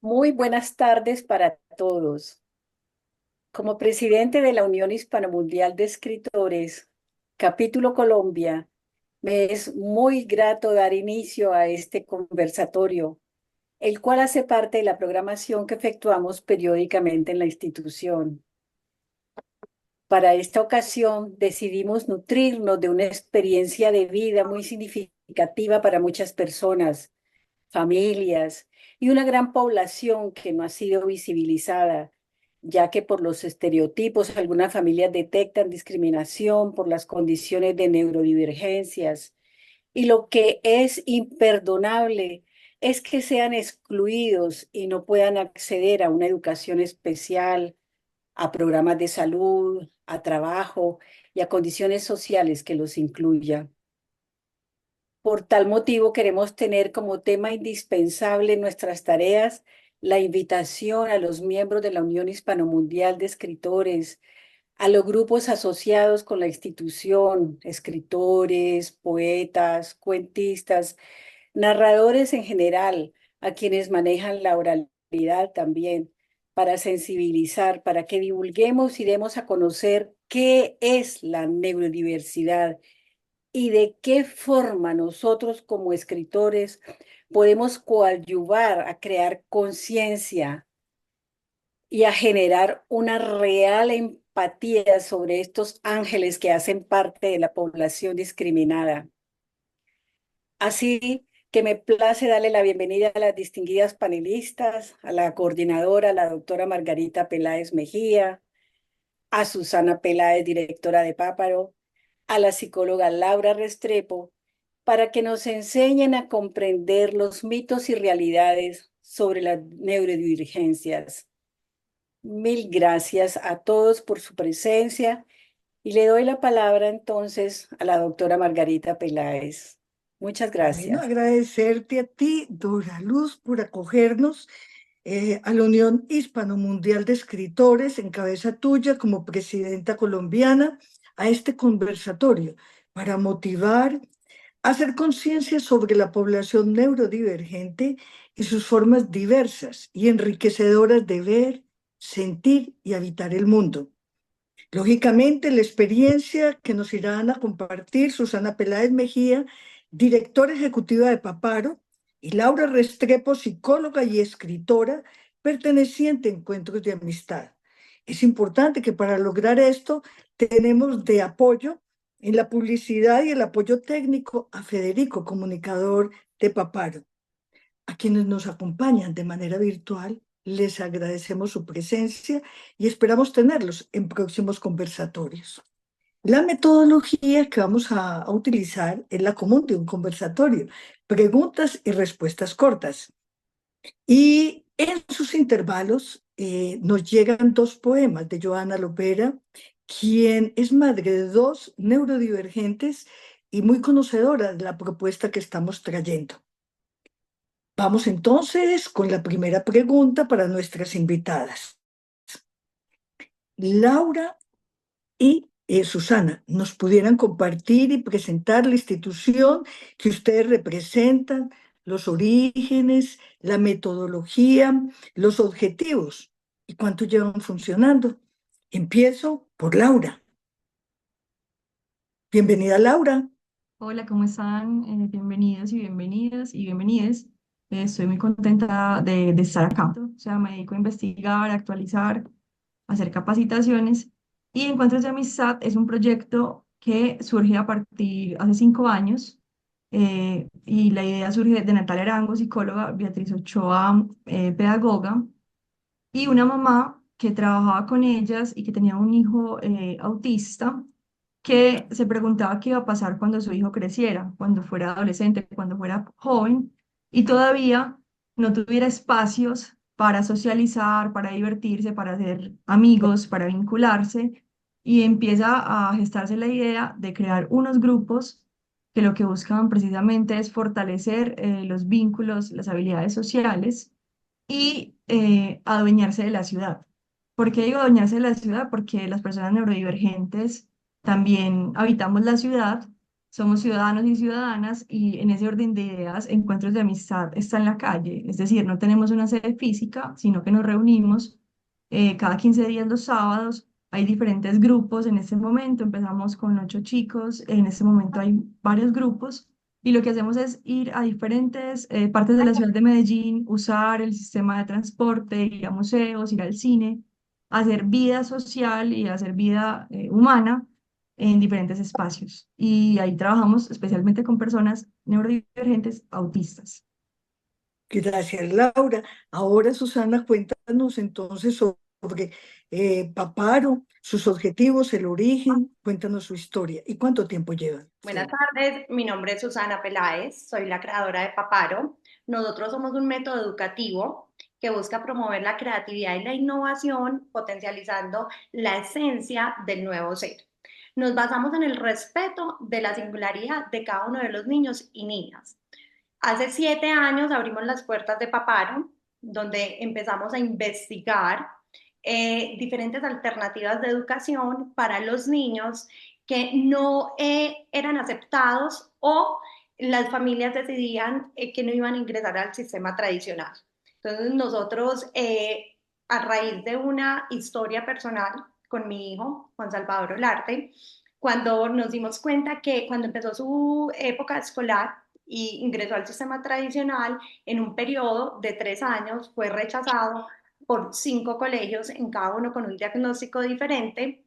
Muy buenas tardes para todos. Como presidente de la Unión Hispano-Mundial de Escritores, Capítulo Colombia, me es muy grato dar inicio a este conversatorio, el cual hace parte de la programación que efectuamos periódicamente en la institución. Para esta ocasión decidimos nutrirnos de una experiencia de vida muy significativa para muchas personas, familias y una gran población que no ha sido visibilizada, ya que por los estereotipos algunas familias detectan discriminación por las condiciones de neurodivergencias y lo que es imperdonable es que sean excluidos y no puedan acceder a una educación especial, a programas de salud, a trabajo y a condiciones sociales que los incluyan. Por tal motivo, queremos tener como tema indispensable en nuestras tareas la invitación a los miembros de la Unión Hispano-Mundial de Escritores, a los grupos asociados con la institución, escritores, poetas, cuentistas, narradores en general, a quienes manejan la oralidad también, para sensibilizar, para que divulguemos y demos a conocer qué es la neurodiversidad y de qué forma nosotros como escritores podemos coadyuvar a crear conciencia y a generar una real empatía sobre estos ángeles que hacen parte de la población discriminada. Así que me place darle la bienvenida a las distinguidas panelistas, a la coordinadora, la doctora Margarita Peláez Mejía, a Susana Peláez, directora de Páparo, a la psicóloga Laura Restrepo, para que nos enseñen a comprender los mitos y realidades sobre las neurodivergencias. Mil gracias a todos por su presencia y le doy la palabra entonces a la doctora Margarita Peláez. Muchas Bueno, gracias. agradecerte a ti, Dora Luz, por acogernos a la Unión Hispano-Mundial de Escritores, en cabeza tuya como presidenta colombiana, a este conversatorio para motivar, hacer conciencia sobre la población neurodivergente y sus formas diversas y enriquecedoras de ver, sentir y habitar el mundo. Lógicamente, la experiencia que nos irán a compartir Susana Peláez Mejía, directora ejecutiva de Paparo, y Laura Restrepo, psicóloga y escritora, perteneciente a Encuentros de Amistad. Es importante que para lograr esto tenemos de apoyo en la publicidad y el apoyo técnico a Federico, comunicador de Paparo. A quienes nos acompañan de manera virtual, les agradecemos su presencia y esperamos tenerlos en próximos conversatorios. La metodología que vamos a utilizar es la común de un conversatorio, preguntas y respuestas cortas. Y en sus intervalos nos llegan dos poemas de Joana Lopera, quien es madre de dos neurodivergentes y muy conocedora de la propuesta que estamos trayendo. Vamos entonces con la primera pregunta para nuestras invitadas. Laura y Susana, ¿nos pudieran compartir y presentar la institución que ustedes representan, los orígenes, la metodología, los objetivos y cuánto llevan funcionando? Empiezo por Laura. Bienvenida, Laura. Hola, ¿cómo están? Bienvenidos y bienvenidas y bienvenides. Estoy muy contenta de estar acá. O sea, me dedico a investigar, a actualizar, a hacer capacitaciones. Y Encuentros de Amistad es un proyecto que surge a partir, hace 5 años, y la idea surge de Natalia Arango, psicóloga, Beatriz Ochoa, pedagoga, y una mamá que trabajaba con ellas y que tenía un hijo autista que se preguntaba qué iba a pasar cuando su hijo creciera, cuando fuera adolescente, cuando fuera joven y todavía no tuviera espacios para socializar, para divertirse, para hacer amigos, para vincularse, y empieza a gestarse la idea de crear unos grupos que lo que buscan precisamente es fortalecer los vínculos, las habilidades sociales y adueñarse de la ciudad. ¿Por qué digo adueñarse de la ciudad? Porque las personas neurodivergentes también habitamos la ciudad somos ciudadanos y ciudadanas y en ese orden de ideas, Encuentros de Amistad está en la calle, es decir, no tenemos una sede física, sino que nos reunimos cada 15 días los sábados. Hay diferentes grupos en este momento, empezamos con 8 chicos, en este momento hay varios grupos y lo que hacemos es ir a diferentes partes de la ciudad de Medellín, usar el sistema de transporte, ir a museos, ir al cine, hacer vida social y hacer vida humana en diferentes espacios. Y ahí trabajamos especialmente con personas neurodivergentes autistas. Gracias, Laura. Ahora, Susana, cuéntanos entonces sobre Paparo, sus objetivos, el origen, cuéntanos su historia y cuánto tiempo llevan. Buenas tardes, mi nombre es Susana Peláez, soy la creadora de Paparo. Nosotros somos un método educativo que busca promover la creatividad y la innovación, potencializando la esencia del nuevo ser. Nos basamos en el respeto de la singularidad de cada uno de los niños y niñas. Hace 7 años abrimos las puertas de Paparo, donde empezamos a investigar diferentes alternativas de educación para los niños que no eran aceptados o las familias decidían que no iban a ingresar al sistema tradicional. Entonces nosotros, a raíz de una historia personal con mi hijo, Juan Salvador Olarte, cuando nos dimos cuenta que cuando empezó su época escolar y ingresó al sistema tradicional, en un periodo de 3 años fue rechazado por 5 colegios, en cada uno con un diagnóstico diferente,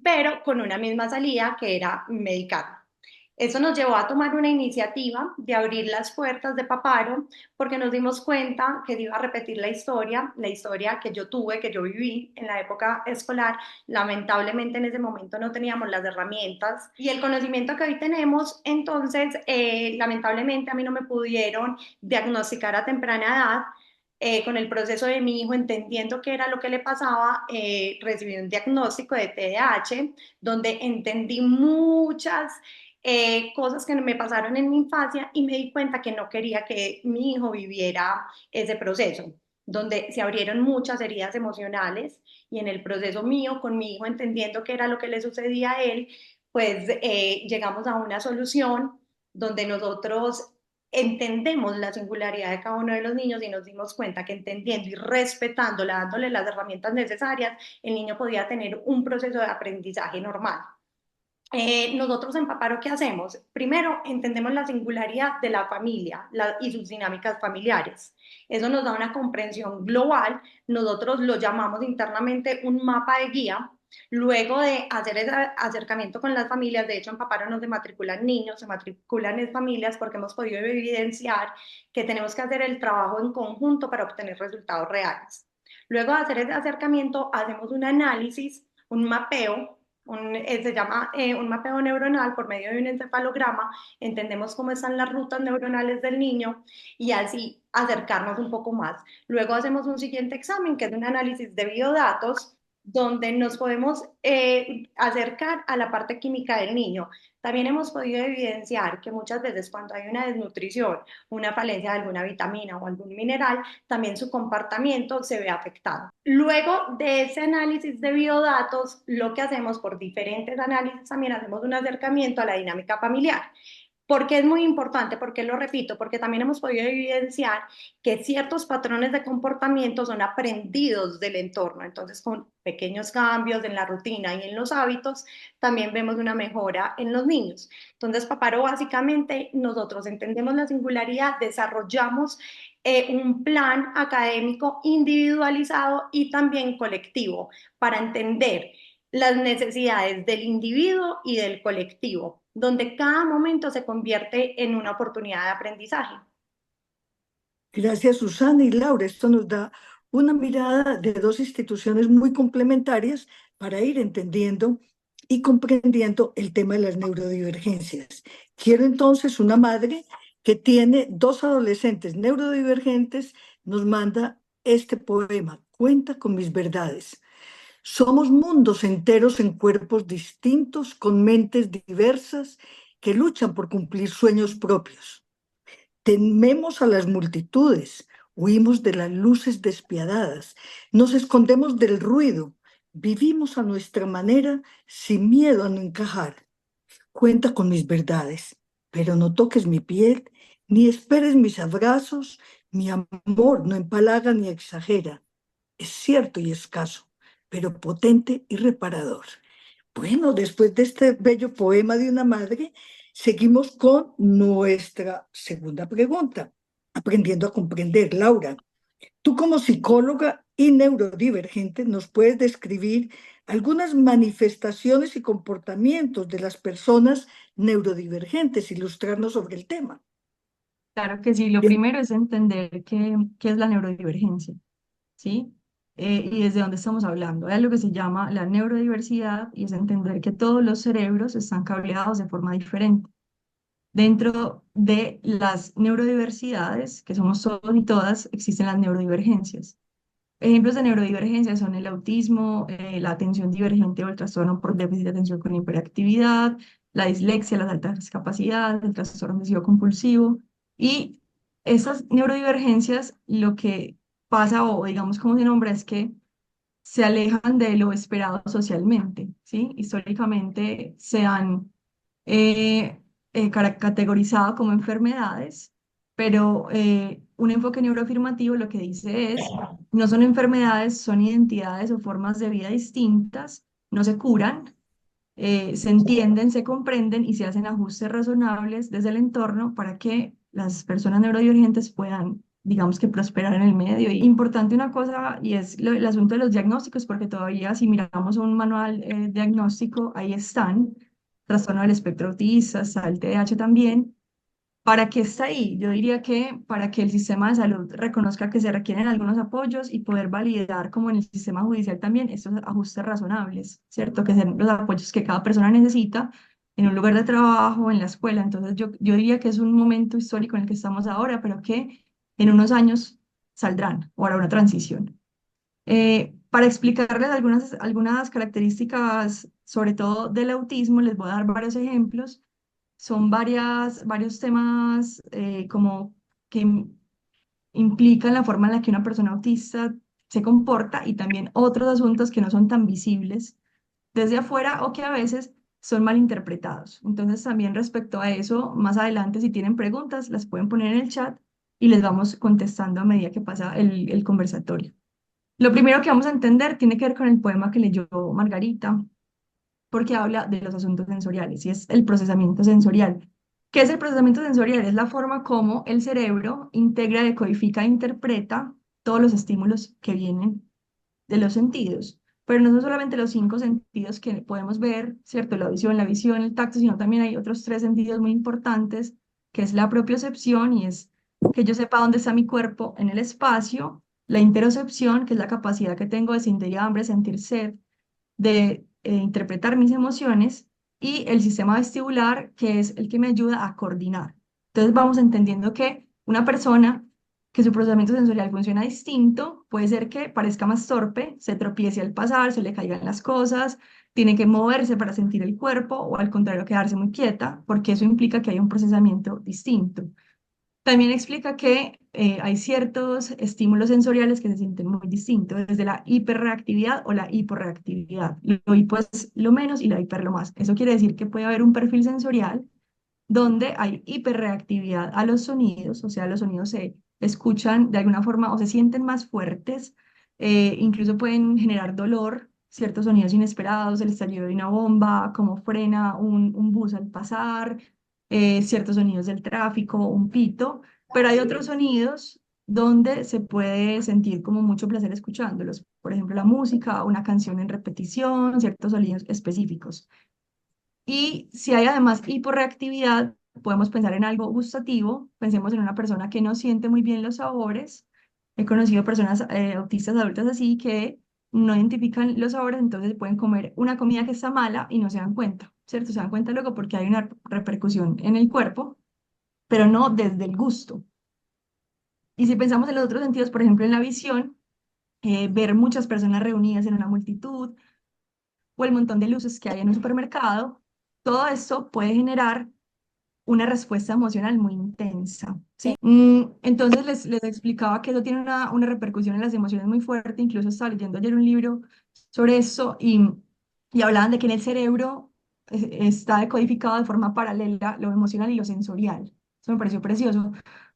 pero con una misma salida que era medical. Eso nos llevó a tomar una iniciativa de abrir las puertas de Paparo, porque nos dimos cuenta que iba a repetir la historia que yo tuve, que yo viví en la época escolar. Lamentablemente en ese momento no teníamos las herramientas y el conocimiento que hoy tenemos, entonces lamentablemente a mí no me pudieron diagnosticar a temprana edad. Con el proceso de mi hijo, entendiendo qué era lo que le pasaba, recibí un diagnóstico de TDAH, donde entendí muchas cosas que me pasaron en mi infancia y me di cuenta que no quería que mi hijo viviera ese proceso, donde se abrieron muchas heridas emocionales y en el proceso mío con mi hijo entendiendo qué era lo que le sucedía a él, pues llegamos a una solución donde nosotros entendemos la singularidad de cada uno de los niños y nos dimos cuenta que entendiendo y respetándola, dándole las herramientas necesarias, el niño podía tener un proceso de aprendizaje normal. Nosotros en Paparo, ¿qué hacemos? Primero, entendemos la singularidad de la familia y sus dinámicas familiares. Eso nos da una comprensión global. Nosotros lo llamamos internamente un mapa de guía. Luego de hacer ese acercamiento con las familias, de hecho en Paparo no se matriculan niños, se matriculan familias porque hemos podido evidenciar que tenemos que hacer el trabajo en conjunto para obtener resultados reales. Luego de hacer ese acercamiento, hacemos un análisis, un mapeo, se llama un mapeo neuronal por medio de un encefalograma. Entendemos cómo están las rutas neuronales del niño y así acercarnos un poco más. Luego hacemos un siguiente examen que es un análisis de biodatos donde nos podemos acercar a la parte química del niño. También hemos podido evidenciar que muchas veces cuando hay una desnutrición, una falencia de alguna vitamina o algún mineral, también su comportamiento se ve afectado. Luego de ese análisis de biodatos, lo que hacemos por diferentes análisis, también hacemos un acercamiento a la dinámica familiar. ¿Por qué es muy importante? ¿Por qué lo repito? Porque también hemos podido evidenciar que ciertos patrones de comportamiento son aprendidos del entorno. Entonces, con pequeños cambios en la rutina y en los hábitos, también vemos una mejora en los niños. Entonces, Paparo, básicamente, nosotros entendemos la singularidad, desarrollamos un plan académico individualizado y también colectivo para entender las necesidades del individuo y del colectivo, donde cada momento se convierte en una oportunidad de aprendizaje. Gracias, Susana y Laura. Esto nos da una mirada de dos instituciones muy complementarias para ir entendiendo y comprendiendo el tema de las neurodivergencias. Quiero entonces una madre que tiene 2 adolescentes neurodivergentes, nos manda este poema, Cuenta con mis verdades. Somos mundos enteros en cuerpos distintos, con mentes diversas, que luchan por cumplir sueños propios. Tememos a las multitudes, huimos de las luces despiadadas, nos escondemos del ruido, vivimos a nuestra manera sin miedo a no encajar. Cuenta con mis verdades, pero no toques mi piel, ni esperes mis abrazos. Mi amor no empalaga ni exagera. Es cierto y escaso, pero potente y reparador. Bueno, después de este bello poema de una madre, seguimos con nuestra segunda pregunta. Aprendiendo a comprender, Laura. Tú como psicóloga y neurodivergente nos puedes describir algunas manifestaciones y comportamientos de las personas neurodivergentes, ilustrarnos sobre el tema. Claro que sí, lo Bien. primero es entender qué es la neurodivergencia, ¿sí? Y desde dónde estamos hablando. Hay algo que se llama la neurodiversidad y es entender que todos los cerebros están cableados de forma diferente. Dentro de las neurodiversidades, que somos todos y todas, existen las neurodivergencias. Ejemplos de neurodivergencia son el autismo, la atención divergente o el trastorno por déficit de atención con hiperactividad, la dislexia, las altas capacidades, el trastorno obsesivo compulsivo. Y esas neurodivergencias, lo que pasa, o digamos como se nombra, es que se alejan de lo esperado socialmente, ¿sí? Históricamente se han categorizado como enfermedades, pero un enfoque neuroafirmativo lo que dice es, no son enfermedades, son identidades o formas de vida distintas, no se curan, se entienden, se comprenden y se hacen ajustes razonables desde el entorno para que las personas neurodivergentes puedan, digamos que, prosperar en el medio. Y importante una cosa, y es el asunto de los diagnósticos, porque todavía si miramos un manual diagnóstico, ahí están, trastorno del espectro autista, está el TDAH también. ¿Para qué está ahí? Yo diría que para que el sistema de salud reconozca que se requieren algunos apoyos y poder validar, como en el sistema judicial también, estos ajustes razonables, ¿cierto? Que sean los apoyos que cada persona necesita en un lugar de trabajo, en la escuela. Entonces yo diría que es un momento histórico en el que estamos ahora, pero que en unos años saldrán o hará una transición. Para explicarles algunas características, sobre todo del autismo, les voy a dar varios ejemplos. Son varios temas como que implican la forma en la que una persona autista se comporta y también otros asuntos que no son tan visibles desde afuera o que a veces son malinterpretados. Entonces, también respecto a eso, más adelante, si tienen preguntas, las pueden poner en el chat y les vamos contestando a medida que pasa el conversatorio. Lo primero que vamos a entender tiene que ver con el poema que leyó Margarita, porque habla de los asuntos sensoriales y es el procesamiento sensorial. ¿Qué es el procesamiento sensorial? Es la forma como el cerebro integra, decodifica e interpreta todos los estímulos que vienen de los sentidos. Pero no son solamente los 5 sentidos que podemos ver, ¿cierto? La visión, el tacto, sino también hay otros 3 sentidos muy importantes, que es la propiocepción y es que yo sepa dónde está mi cuerpo en el espacio, la interocepción, que es la capacidad que tengo de sentir hambre, sentir sed, de interpretar mis emociones, y el sistema vestibular, que es el que me ayuda a coordinar. Entonces vamos entendiendo que una persona que su procesamiento sensorial funciona distinto, puede ser que parezca más torpe, se tropiece al pasar, se le caigan las cosas, tiene que moverse para sentir el cuerpo o al contrario quedarse muy quieta, porque eso implica que hay un procesamiento distinto. También explica que hay ciertos estímulos sensoriales que se sienten muy distintos, desde la hiperreactividad o la hiporreactividad. Lo hipo es lo menos y la hiper lo más. Eso quiere decir que puede haber un perfil sensorial donde hay hiperreactividad a los sonidos, o sea, los sonidos se escuchan de alguna forma o se sienten más fuertes, incluso pueden generar dolor, ciertos sonidos inesperados, el estallido de una bomba, cómo frena un bus al pasar, ciertos sonidos del tráfico, un pito, pero hay otros sonidos donde se puede sentir como mucho placer escuchándolos, por ejemplo, la música, una canción en repetición, ciertos sonidos específicos. Y si hay además hiporreactividad, podemos pensar en algo gustativo. Pensemos en una persona que no siente muy bien los sabores. He conocido personas autistas adultas así que no identifican los sabores, entonces pueden comer una comida que está mala y no se dan cuenta, ¿cierto? Se dan cuenta luego porque hay una repercusión en el cuerpo, pero no desde el gusto. Y si pensamos en los otros sentidos, por ejemplo, en la visión, ver muchas personas reunidas en una multitud o el montón de luces que hay en un supermercado, todo esto puede generar una respuesta emocional muy intensa, ¿sí? Entonces les explicaba que eso tiene una repercusión en las emociones muy fuerte, incluso estaba leyendo ayer un libro sobre eso y hablaban de que en el cerebro está decodificado de forma paralela lo emocional y lo sensorial. Eso me pareció precioso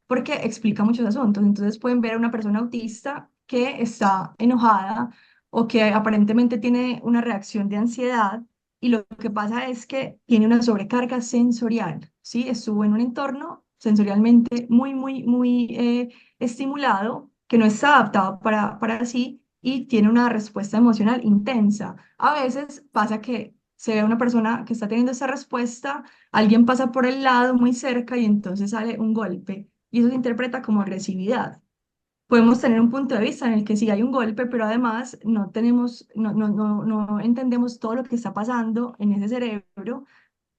porque explica muchos asuntos. Entonces pueden ver a una persona autista que está enojada o que aparentemente tiene una reacción de ansiedad y lo que pasa es que tiene una sobrecarga sensorial, ¿sí? Estuvo en un entorno sensorialmente muy estimulado, que no está adaptado para sí y tiene una respuesta emocional intensa. A veces pasa que se ve a una persona que está teniendo esa respuesta, alguien pasa por el lado muy cerca y entonces sale un golpe y eso se interpreta como agresividad. Podemos tener un punto de vista en el que sí hay un golpe, pero además no tenemos, no entendemos todo lo que está pasando en ese cerebro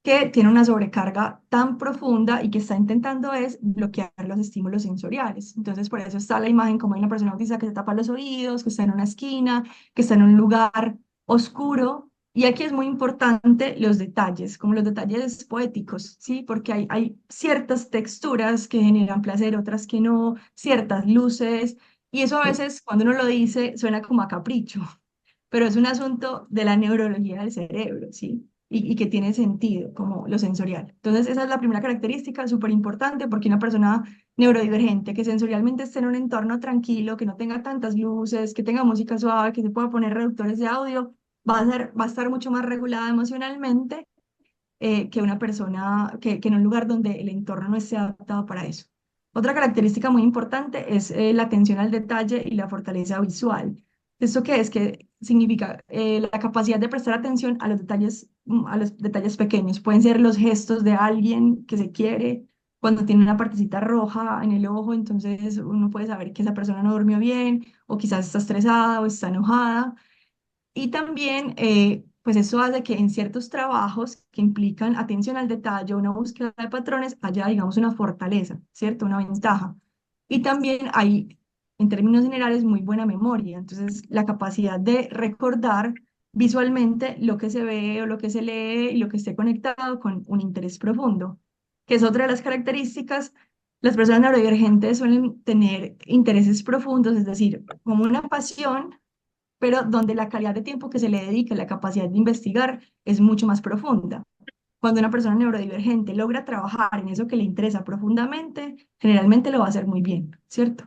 que tiene una sobrecarga tan profunda y que está intentando es bloquear los estímulos sensoriales. Entonces, por eso está la imagen como hay una persona autista que se tapa los oídos, que está en una esquina, que está en un lugar oscuro. Y aquí es muy importante los detalles, como los detalles poéticos, ¿sí? Porque hay ciertas texturas que generan placer, otras que no, ciertas luces, y eso a veces cuando uno lo dice suena como a capricho, pero es un asunto de la neurología del cerebro, ¿sí? Y que tiene sentido, como lo sensorial. Entonces, esa es la primera característica súper importante porque una persona neurodivergente que sensorialmente esté en un entorno tranquilo, que no tenga tantas luces, que tenga música suave, que se pueda poner reductores de audio, va a estar mucho más regulada emocionalmente que una persona, que en un lugar donde el entorno no esté adaptado para eso. Otra característica muy importante es la atención al detalle y la fortaleza visual. ¿Esto qué es? Que significa la capacidad de prestar atención a los detalles pequeños. Pueden ser los gestos de alguien que se quiere, cuando tiene una partecita roja en el ojo, entonces uno puede saber que esa persona no durmió bien, o quizás está estresada o está enojada. Y también, pues eso hace que en ciertos trabajos que implican atención al detalle, una búsqueda de patrones, haya, digamos, una fortaleza, ¿cierto? Una ventaja. Y también hay, en términos generales, muy buena memoria. Entonces, la capacidad de recordar visualmente lo que se ve o lo que se lee y lo que esté conectado con un interés profundo, que es otra de las características. Las personas neurodivergentes suelen tener intereses profundos, es decir, como una pasión pero donde la calidad de tiempo que se le dedica, la capacidad de investigar es mucho más profunda. Cuando una persona neurodivergente logra trabajar en eso que le interesa profundamente, generalmente lo va a hacer muy bien, ¿cierto?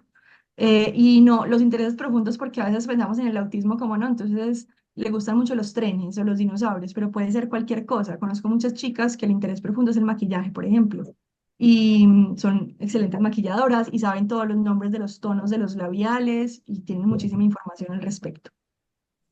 Y no, los intereses profundos, porque a veces pensamos en el autismo como no, entonces le gustan mucho los trenes o los dinosaurios, pero puede ser cualquier cosa. Conozco muchas chicas que el interés profundo es el maquillaje, por ejemplo, y son excelentes maquilladoras y saben todos los nombres de los tonos de los labiales y tienen muchísima información al respecto.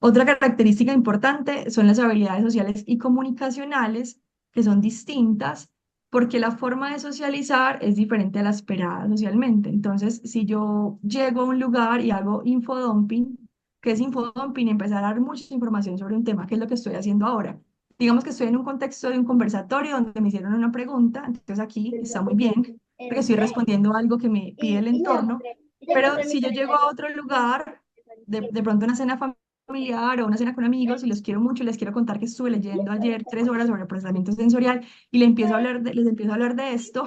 Otra característica importante son las habilidades sociales y comunicacionales, que son distintas porque la forma de socializar es diferente a la esperada socialmente. Entonces, si yo llego a un lugar y hago infodumping, ¿qué es infodumping? Empezar a dar mucha información sobre un tema, que es lo que estoy haciendo ahora. Digamos que estoy en un contexto de un conversatorio donde me hicieron una pregunta, entonces aquí está muy bien, porque estoy respondiendo algo que me pide el entorno, pero si yo llego a otro lugar, de pronto una cena familiar o una cena con amigos y los quiero mucho y les quiero contar que estuve leyendo ayer 3 horas sobre procesamiento sensorial y les empiezo a hablar de esto,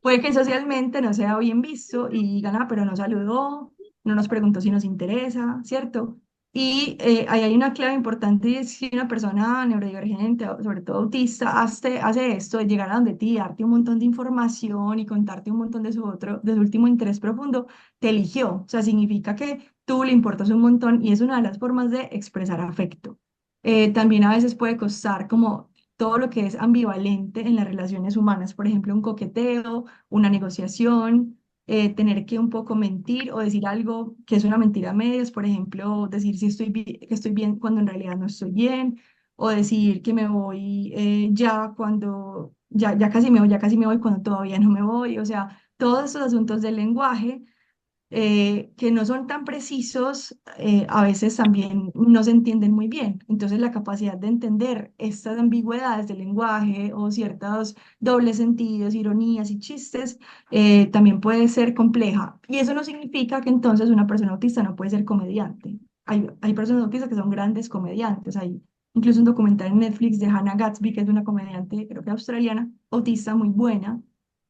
puede que socialmente no sea bien visto y digan, ah, pero no saludó, no nos preguntó si nos interesa, ¿cierto? Y ahí hay una clave importante y es si una persona neurodivergente, o sobre todo autista, hace esto de llegar a donde ti, darte un montón de información y contarte un montón de su último interés profundo, te eligió. O sea, significa que tú le importas un montón y es una de las formas de expresar afecto. También a veces puede costar como todo lo que es ambivalente en las relaciones humanas, por ejemplo, un coqueteo, una negociación, tener que un poco mentir o decir algo que es una mentira a medias, por ejemplo, decir si que estoy bien cuando en realidad no estoy bien, o decir que me voy ya cuando ya casi me voy cuando todavía no me voy, o sea, todos esos asuntos del lenguaje que no son tan precisos, a veces también no se entienden muy bien. Entonces, la capacidad de entender estas ambigüedades del lenguaje o ciertos dobles sentidos, ironías y chistes, también puede ser compleja. Y eso no significa que entonces una persona autista no puede ser comediante. Hay personas autistas que son grandes comediantes. Hay incluso un documental en Netflix de Hannah Gatsby, que es una comediante, creo que australiana, autista muy buena.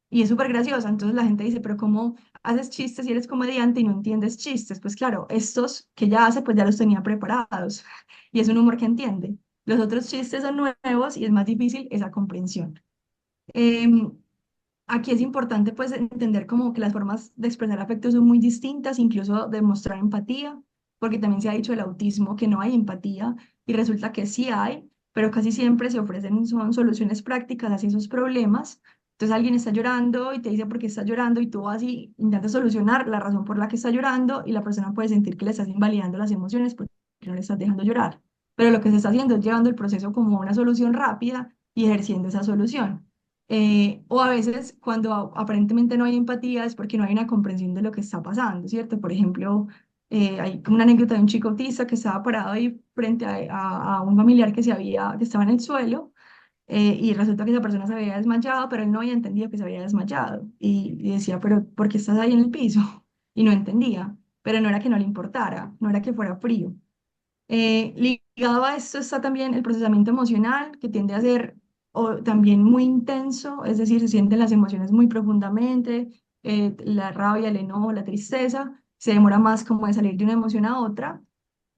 Y es súper graciosa. Entonces la gente dice, pero ¿cómo haces chistes y eres comediante y no entiendes chistes? Pues claro, estos que ya hace, pues ya los tenía preparados. Y es un humor que entiende. Los otros chistes son nuevos y es más difícil esa comprensión. Em, Aquí es importante pues entender como que las formas de expresar afecto son muy distintas, incluso de mostrar empatía, porque también se ha dicho el autismo que no hay empatía y resulta que sí hay, pero casi siempre se ofrecen son soluciones prácticas hacia esos problemas. Entonces alguien está llorando y te dice por qué está llorando y tú vas y intentas solucionar la razón por la que está llorando y la persona puede sentir que le estás invalidando las emociones porque no le estás dejando llorar. Pero lo que se está haciendo es llevando el proceso como una solución rápida y ejerciendo esa solución. O a veces cuando aparentemente no hay empatía es porque no hay una comprensión de lo que está pasando, ¿cierto? Por ejemplo, hay como una anécdota de un chico autista que estaba parado ahí frente a un familiar que estaba en el suelo y resulta que esa persona se había desmayado, pero él no había entendido que se había desmayado y decía, pero ¿por qué estás ahí en el piso? Y no entendía, pero no era que no le importara, no era que fuera frío. Ligado a esto está también el procesamiento emocional, que tiende a ser también muy intenso, es decir, se sienten las emociones muy profundamente, la rabia, el enojo, la tristeza, se demora más como de salir de una emoción a otra,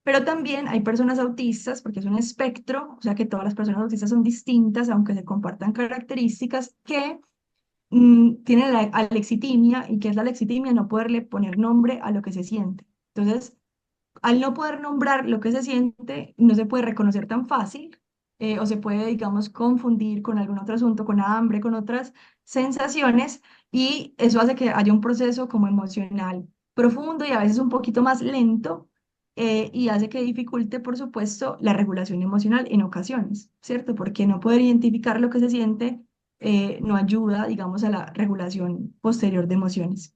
pero también hay personas autistas, porque es un espectro, o sea que todas las personas autistas son distintas, aunque se compartan características, que tienen la alexitimia, y que es la alexitimia, no poderle poner nombre a lo que se siente. Entonces, al no poder nombrar lo que se siente, no se puede reconocer tan fácil o se puede, digamos, confundir con algún otro asunto, con hambre, con otras sensaciones y eso hace que haya un proceso como emocional profundo y a veces un poquito más lento y hace que dificulte, por supuesto, la regulación emocional en ocasiones, ¿cierto? Porque no poder identificar lo que se siente no ayuda, digamos, a la regulación posterior de emociones.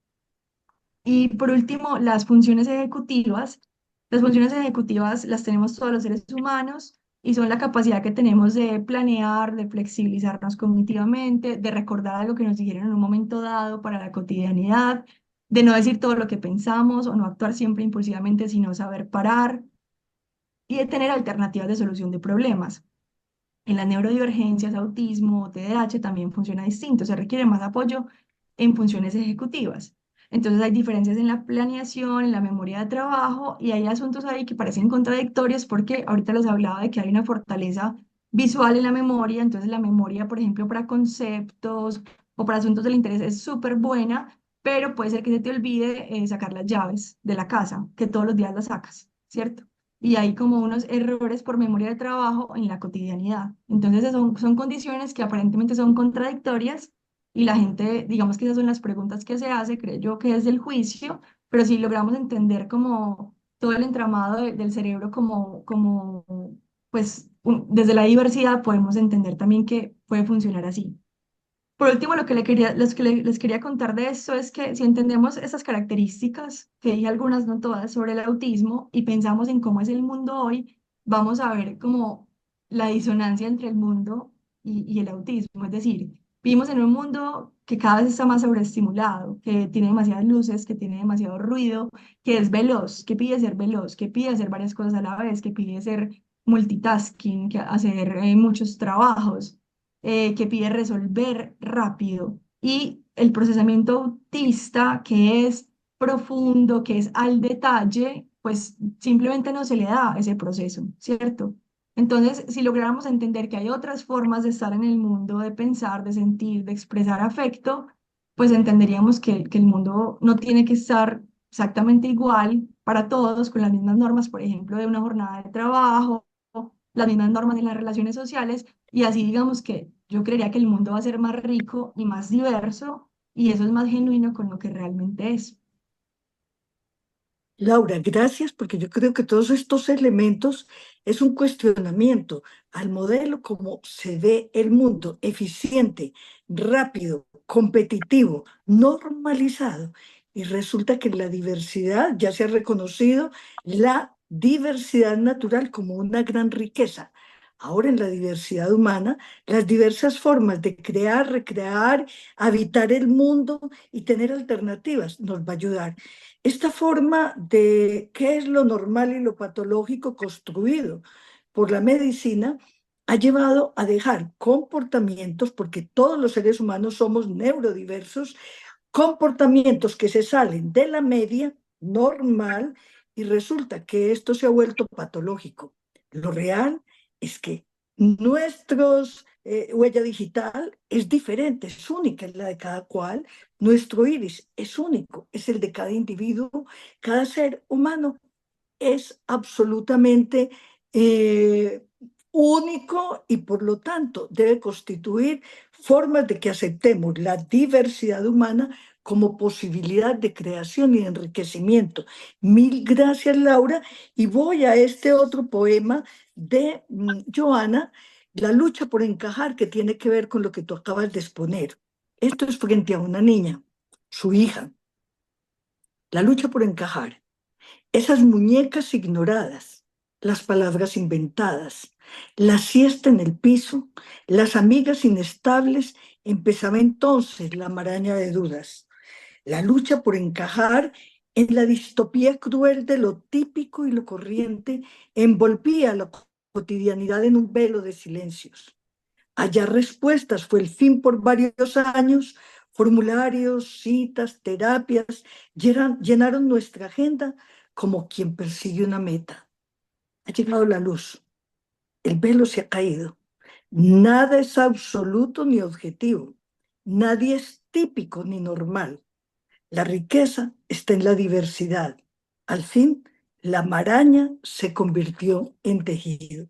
Y por último, las funciones ejecutivas. Las funciones ejecutivas las tenemos todos los seres humanos y son la capacidad que tenemos de planear, de flexibilizarnos cognitivamente, de recordar algo que nos dijeron en un momento dado para la cotidianidad, de no decir todo lo que pensamos o no actuar siempre impulsivamente, sino saber parar y de tener alternativas de solución de problemas. En las neurodivergencias, autismo o TDAH también funciona distinto, se requiere más apoyo en funciones ejecutivas. Entonces hay diferencias en la planeación, en la memoria de trabajo y hay asuntos ahí que parecen contradictorios porque ahorita les hablaba de que hay una fortaleza visual en la memoria, entonces la memoria, por ejemplo, para conceptos o para asuntos del interés es súper buena, pero puede ser que se te olvide sacar las llaves de la casa, que todos los días las sacas, ¿cierto? Y hay como unos errores por memoria de trabajo en la cotidianidad. Entonces son condiciones que aparentemente son contradictorias y la gente, digamos que esas son las preguntas que se hace, creo yo que es del juicio, pero si logramos entender como todo el entramado del cerebro como pues desde la diversidad podemos entender también que puede funcionar así. Por último, lo que les quería contar de esto es que si entendemos esas características, que dije algunas, no todas, sobre el autismo y pensamos en cómo es el mundo hoy, vamos a ver como la disonancia entre el mundo y el autismo. Es decir, vivimos en un mundo que cada vez está más sobreestimulado, que tiene demasiadas luces, que tiene demasiado ruido, que es veloz, que pide hacer varias cosas a la vez, que pide ser multitasking, que hacer muchos trabajos que pide resolver rápido. Y el procesamiento autista, que es profundo, que es al detalle, pues simplemente no se le da ese proceso, ¿cierto? Entonces, si lográramos entender que hay otras formas de estar en el mundo, de pensar, de sentir, de expresar afecto, pues entenderíamos que el mundo no tiene que estar exactamente igual para todos, con las mismas normas, por ejemplo, de una jornada de trabajo, las mismas normas en las relaciones sociales, y así digamos que yo creería que el mundo va a ser más rico y más diverso, y eso es más genuino con lo que realmente es. Laura, gracias, porque yo creo que todos estos elementos es un cuestionamiento al modelo como se ve el mundo, eficiente, rápido, competitivo, normalizado. Y resulta que la diversidad ya se ha reconocido la diversidad natural como una gran riqueza. Ahora en la diversidad humana, las diversas formas de crear, recrear, habitar el mundo y tener alternativas nos va a ayudar. Esta forma de qué es lo normal y lo patológico construido por la medicina ha llevado a dejar comportamientos, porque todos los seres humanos somos neurodiversos, comportamientos que se salen de la media normal y resulta que esto se ha vuelto patológico. Lo real es que nuestros huella digital es diferente, es única, es la de cada cual. Nuestro iris es único, es el de cada individuo, cada ser humano es absolutamente eh, único y por lo tanto debe constituir formas de que aceptemos la diversidad humana como posibilidad de creación y de enriquecimiento. Mil gracias, Laura. Y voy a este otro poema de Joana, La lucha por encajar, que tiene que ver con lo que tú acabas de exponer. Esto es frente a una niña, su hija. La lucha por encajar. Esas muñecas ignoradas, las palabras inventadas, la siesta en el piso, las amigas inestables, empezaba entonces la maraña de dudas. La lucha por encajar en la distopía cruel de lo típico y lo corriente envolvía la cotidianidad en un velo de silencios. Hallar respuestas fue el fin por varios años. Formularios, citas, terapias llenaron nuestra agenda como quien persigue una meta. Ha llegado la luz, el velo se ha caído. Nada es absoluto ni objetivo. Nadie es típico ni normal. La riqueza está en la diversidad. Al fin, la maraña se convirtió en tejido.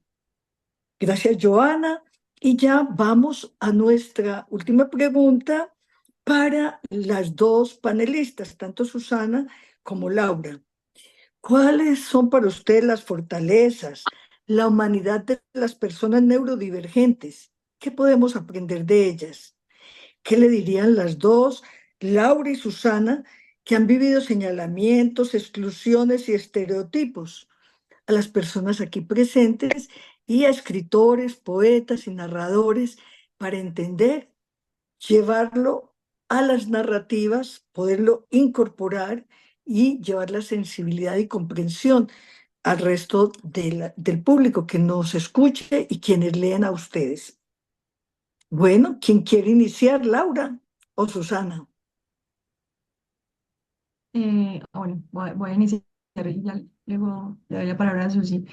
Gracias, Joana. Y ya vamos a nuestra última pregunta para las dos panelistas, tanto Susana como Laura. ¿Cuáles son para usted las fortalezas, la humanidad de las personas neurodivergentes? ¿Qué podemos aprender de ellas? ¿Qué le dirían las dos, Laura y Susana, que han vivido señalamientos, exclusiones y estereotipos, a las personas aquí presentes y a escritores, poetas y narradores para entender, llevarlo a las narrativas, poderlo incorporar y llevar la sensibilidad y comprensión al resto del público que nos escuche y quienes leen a ustedes? Bueno, ¿quién quiere iniciar, Laura o Susana? Bueno, voy a iniciar y ya luego le doy la palabra a Susi.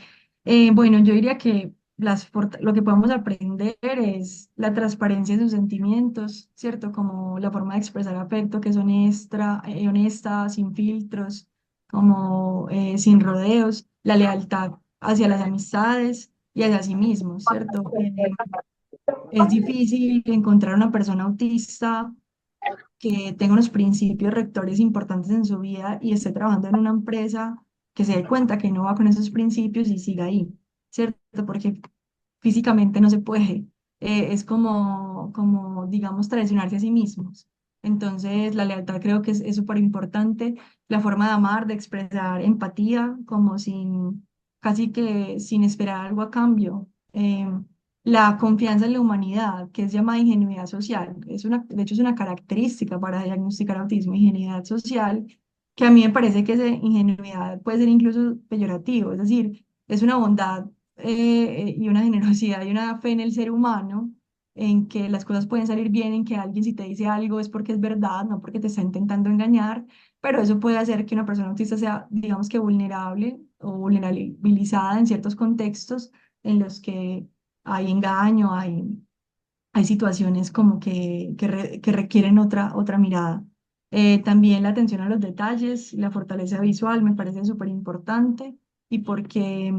Bueno, yo diría que lo que podemos aprender es la transparencia de sus sentimientos, ¿cierto? Como la forma de expresar afecto que es honesta, sin filtros, como sin rodeos, la lealtad hacia las amistades y hacia sí mismos, ¿cierto? Es difícil encontrar una persona autista que tenga unos principios rectores importantes en su vida y esté trabajando en una empresa que se dé cuenta que no va con esos principios y siga ahí, ¿cierto? Porque físicamente no se puede. Es como, digamos, traicionarse a sí mismos. Entonces, la lealtad creo que es súper importante. La forma de amar, de expresar empatía, como casi que sin esperar algo a cambio. La confianza en la humanidad, que es llamada ingenuidad social, de hecho es una característica para diagnosticar autismo, ingenuidad social, que a mí me parece que esa ingenuidad puede ser incluso peyorativo, es decir, es una bondad y una generosidad y una fe en el ser humano, en que las cosas pueden salir bien, en que alguien si te dice algo es porque es verdad, no porque te está intentando engañar, pero eso puede hacer que una persona autista sea, digamos que vulnerable o vulnerabilizada en ciertos contextos en los que hay engaño, hay situaciones como que requieren otra mirada. También la atención a los detalles, la fortaleza visual me parece súper importante y porque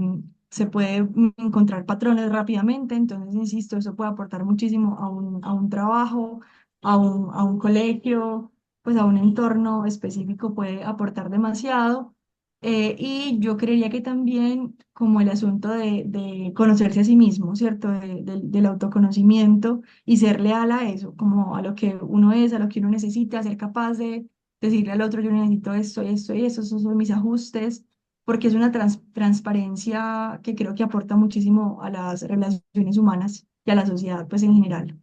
se puede encontrar patrones rápidamente, entonces, insisto, eso puede aportar muchísimo a un trabajo, a un colegio, pues a un entorno específico puede aportar demasiado. Y yo creería que también como el asunto de conocerse a sí mismo, ¿cierto? Del autoconocimiento y ser leal a eso, como a lo que uno es, a lo que uno necesita, ser capaz de decirle al otro, yo necesito esto, esto y eso, esos son mis ajustes, porque es una transparencia que creo que aporta muchísimo a las relaciones humanas y a la sociedad, pues en general.